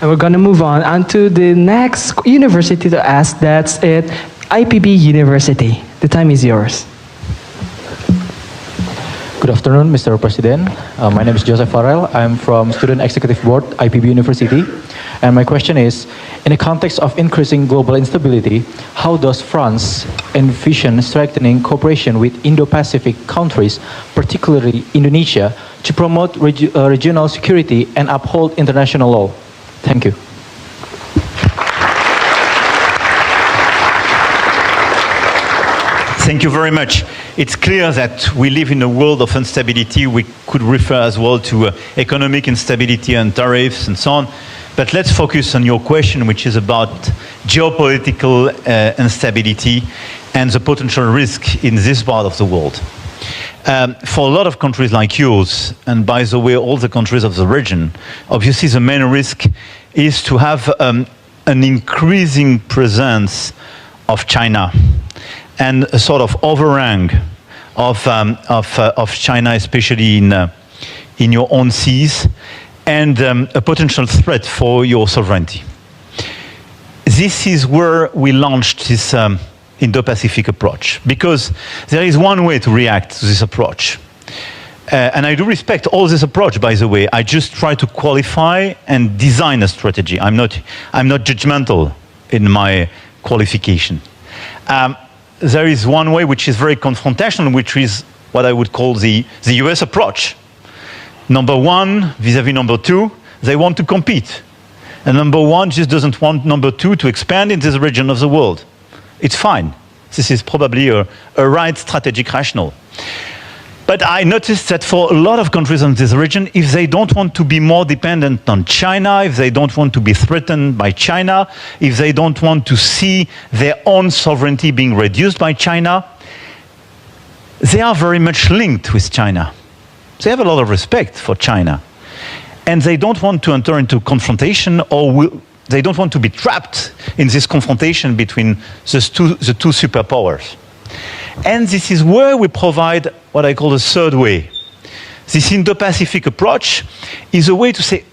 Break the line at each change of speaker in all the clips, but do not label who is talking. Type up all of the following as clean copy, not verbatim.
And we're going to move on to the next university to ask. That's it, IPB University. The time is yours.
Good afternoon, Mr. President. My name is Joseph Farrell. I'm from Student Executive Board, IPB University. And my question is, in the context of increasing global instability, how does France envision strengthening cooperation with Indo-Pacific countries, particularly Indonesia, to promote regional security and uphold international law? Thank you.
Thank you very much. It's clear that we live in a world of instability. We could refer as well to economic instability and tariffs and so on. But let's focus on your question, which is about geopolitical instability and the potential risk in this part of the world. For a lot of countries like yours, and by the way, all the countries of the region, obviously the main risk is to have an increasing presence of China and a sort of overhang of China, especially in your own seas, and a potential threat for your sovereignty. This is where we launched this Indo-Pacific approach, because there is one way to react to this approach. And I do respect all this approach, by the way. I just try to qualify and design a strategy. I'm not judgmental in my qualification. There is one way which is very confrontational, which is what I would call the US approach. Number one, vis-à-vis number two, they want to compete. And number one just doesn't want number two to expand in this region of the world. It's fine. This is probably a right strategic rationale. But I noticed that for a lot of countries in this region, if they don't want to be more dependent on China, if they don't want to be threatened by China, if they don't want to see their own sovereignty being reduced by China, they are very much linked with China. They have a lot of respect for China. And they don't want to enter into confrontation, or they don't want to be trapped in this confrontation between the two superpowers. And this is where we provide what I call the third way. This Indo-Pacific approach is a way to say,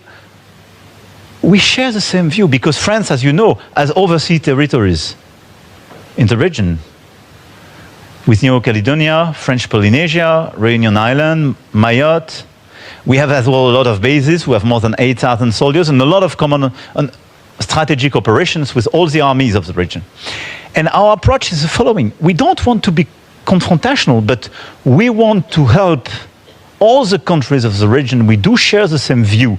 we share the same view, because France, as you know, has overseas territories in the region, with New Caledonia, French Polynesia, Reunion Island, Mayotte. We have as well a lot of bases. We have more than 8,000 soldiers and a lot of common strategic operations with all the armies of the region. And our approach is the following. We don't want to be confrontational, but we want to help all the countries of the region. We do share the same view.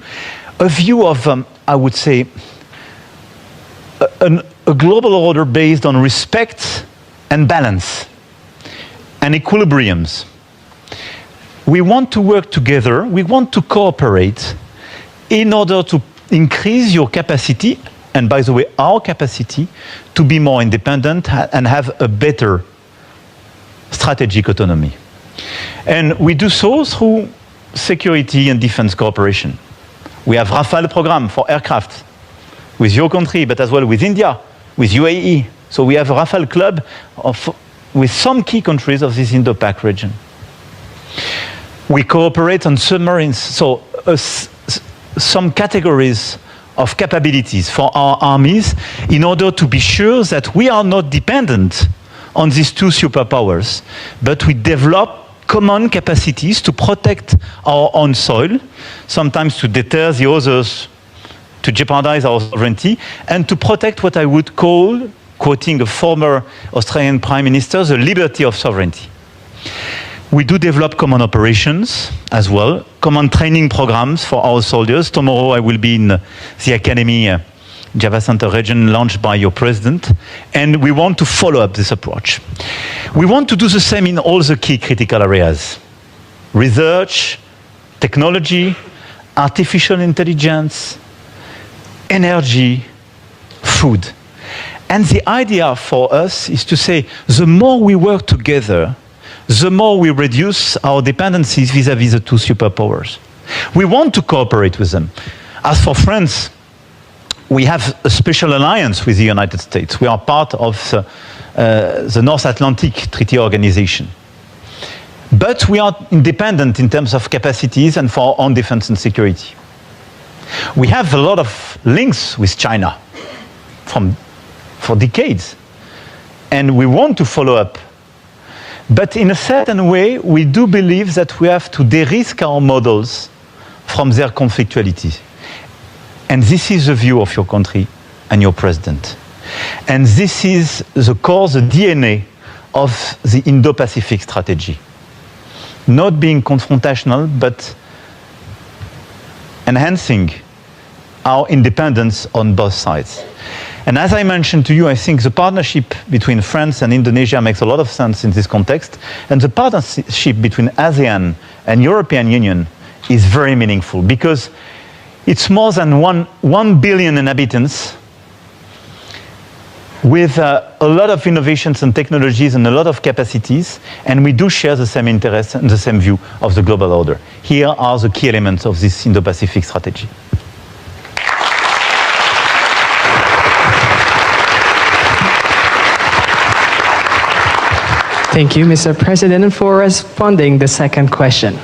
A view of, I would say, a global order based on respect and balance and equilibriums. We want to work together, we want to cooperate in order to increase your capacity, and by the way, our capacity, to be more independent and have a better strategic autonomy. And we do so through security and defense cooperation. We have Rafale program for aircraft with your country, but as well with India, with UAE. So we have a Rafale club with some key countries of this Indo-Pac region. We cooperate on submarines, so some categories of capabilities for our armies in order to be sure that we are not dependent on these two superpowers, but we develop common capacities to protect our own soil, sometimes to deter the others, to jeopardize our sovereignty, and to protect what I would call, quoting a former Australian Prime Minister, the liberty of sovereignty. We do develop common operations as well, common training programs for our soldiers. Tomorrow I will be in the Academy Java Center region launched by your president, and we want to follow up this approach. We want to do the same in all the key critical areas: research, technology, artificial intelligence, energy, food. And the idea for us is to say, the more we work together, the more we reduce our dependencies vis-à-vis the two superpowers. We want to cooperate with them. As for France, we have a special alliance with the United States. We are part of the North Atlantic Treaty Organization. But we are independent in terms of capacities and for our own defense and security. We have a lot of links with China for decades, and we want to follow up. But in a certain way, we do believe that we have to de-risk our models from their conflictuality. And this is the view of your country and your president. And this is the core, the DNA of the Indo-Pacific strategy. Not being confrontational, but enhancing our independence on both sides. And as I mentioned to you, I think the partnership between France and Indonesia makes a lot of sense in this context. And the partnership between ASEAN and European Union is very meaningful because it's more than 1 billion inhabitants with a lot of innovations and technologies and a lot of capacities, and we do share the same interests and the same view of the global order. Here are the key elements of this Indo-Pacific strategy.
Thank you, Mr. President, for responding the second question.